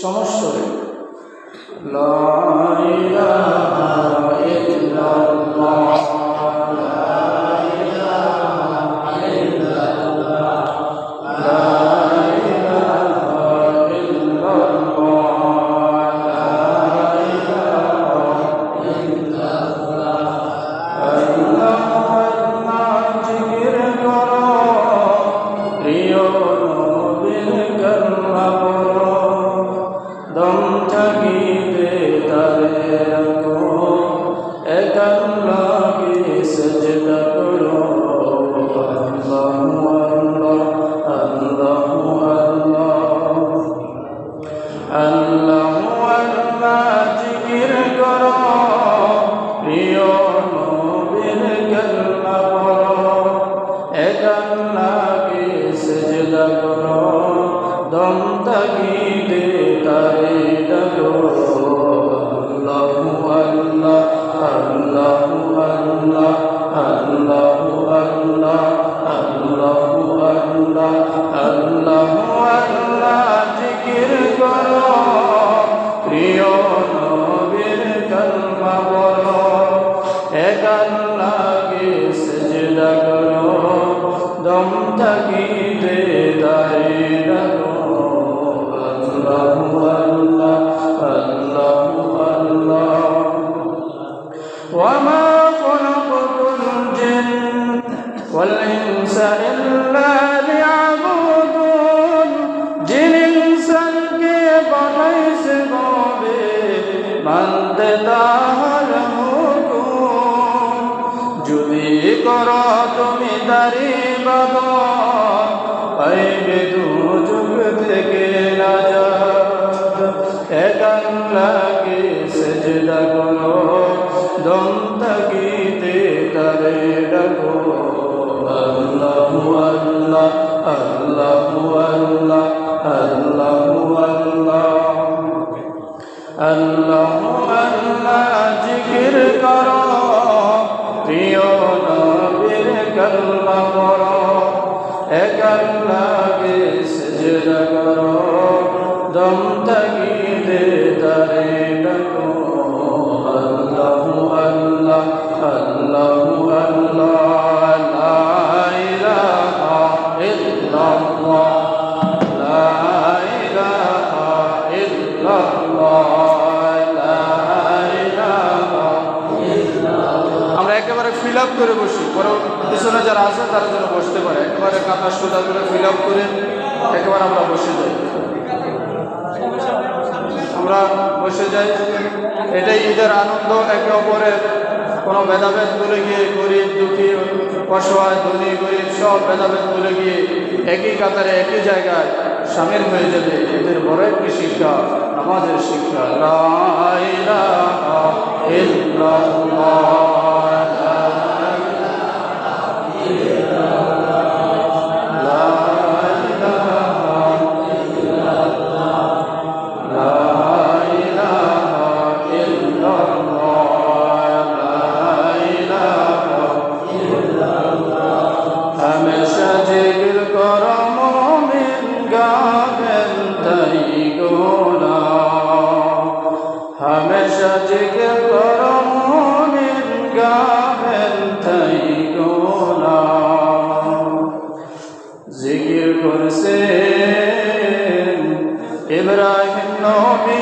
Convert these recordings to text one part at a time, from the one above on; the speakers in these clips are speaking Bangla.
সমস্যরে লা ইলাহা ইল্লাল্লাহ লা ইলাহা ইল্লাল্লাহ লা ইলাহা ইল্লাল্লাহ লা ইলাহা ইল্লাল্লাহ আল্লাহ আল্লাহ জিকির করো প্রিয় নবীর কালমা পড়ো দম থাকিতে তারে রাখো এক আল্লাহকে সেজদা করো আল্লাহু আল্লাহ আল্লাহু আল্লাহ আল্লাহু আল্লাহ জিকির করো প্রিয় নবীর কালমা পড়ো এক আল্লাহকে সেজদা করো দম থাকিতে তারে ডাকো আল্লাহু আল্লাহ আল্লাহু আল্লাহ আল্লাহু আল্লাহ আল্লাহু আল্লাহ আল্লাহু আল্লাহ জিকির করো প্রিয় নবীর কালমা পড়ো এক আল্লাহকে সেজদা করো দম থাকিতে তারে ডাকো আল্লাহু আল্লাহ আল্লাহু আল্লাহ ওয়া মা খালাকাতুল জিন্না ওয়াল ইনসা ইল্লা লিয়াবুদুন জিন ইনসানকে বানাইছে ভাবে মানতে তাহার হুকুম যদি করো তুমি তার ইবাদত পাইবে দুযুগ থেকে নাজাত এক আল্লাহকে সেজদা করো দম থাকিতে তারে ডাকো আল্লাহু আল্লাহ আল্লাহু আল্লাহ আল্লাহু আল্লাহ আল্লাহু আল্লাহ জিকির করো প্রিয় নবীর কালমা পড়ো এক আল্লাহকে সেজদা করো দম থাকিতে তারে ডাকো আল্লাহু আল্লাহ আল্লাহু আল্লাহ লা ইলাহা ইল্লাল্লাহ লা ইলাহা ইল্লাল্লাহ লা ইলাহা ইল্লাল্লাহ। আমরা একেবারে ফিল আপ করে বসি, বরং পিছনে যারা আছে তারা যেন বসতে পারে। একেবারে কাঁথা সোজা করে ফিল আপ করে একেবারে আমরা বসে যাই, আমরা বসে যাই। এটাই ঈদের আনন্দ। একে অপরের কোনো ভেদাভেদ ভুলে গিয়ে গরিব দুঃখী অসহায় ধনী গরিব সব ভেদাভেদ ভুলে গিয়ে একই কাতারে একই জায়গায় সামিল হয়ে যাবে। এদের বড় একটি শিক্ষা, নামাজের শিক্ষা। লা ইলাহা ইল্লাল্লাহ हमेशा जिक्र करो मोमिन गाफिल थई गोना जिक्र करसे इब्राहिम नबी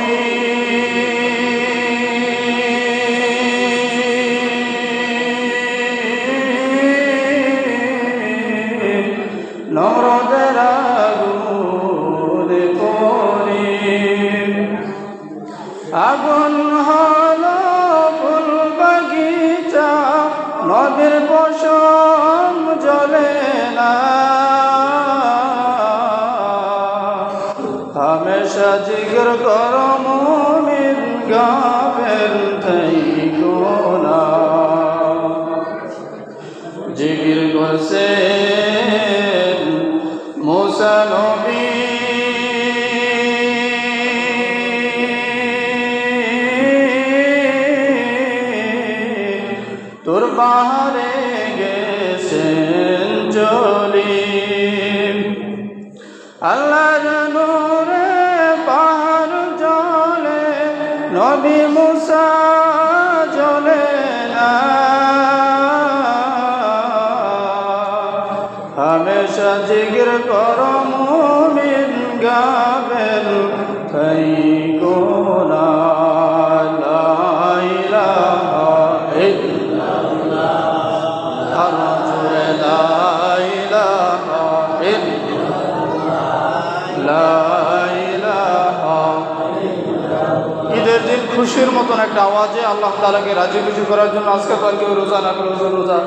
नमरদের আগুনে পড়ে আগুন হলো ফুল বাগিচা নবীর পশম জ্বলে না हमेशा जिक्र करो मोमिन गाफिल थई गोना जिक्र करसे मूसा नबी তোর পাহাড়ে গেছেন চলি আল্লাহ নূরে পাহাড় নবী মুসা জ্বলে না, হামেশা জিকির করো মুমিন গাবেন থাইকো না, লা ইলাহা ইল্লাল্লাহ, আরো জোরে লা ইলাহা ইল্লাল্লাহ, লা ইলাহা। ঈদের দিন খুশির মতন একটা আওয়াজে আল্লাহ তাআলাকে রাজি খুশি করার জন্য আজকে কালকে রোজা না করে রোজা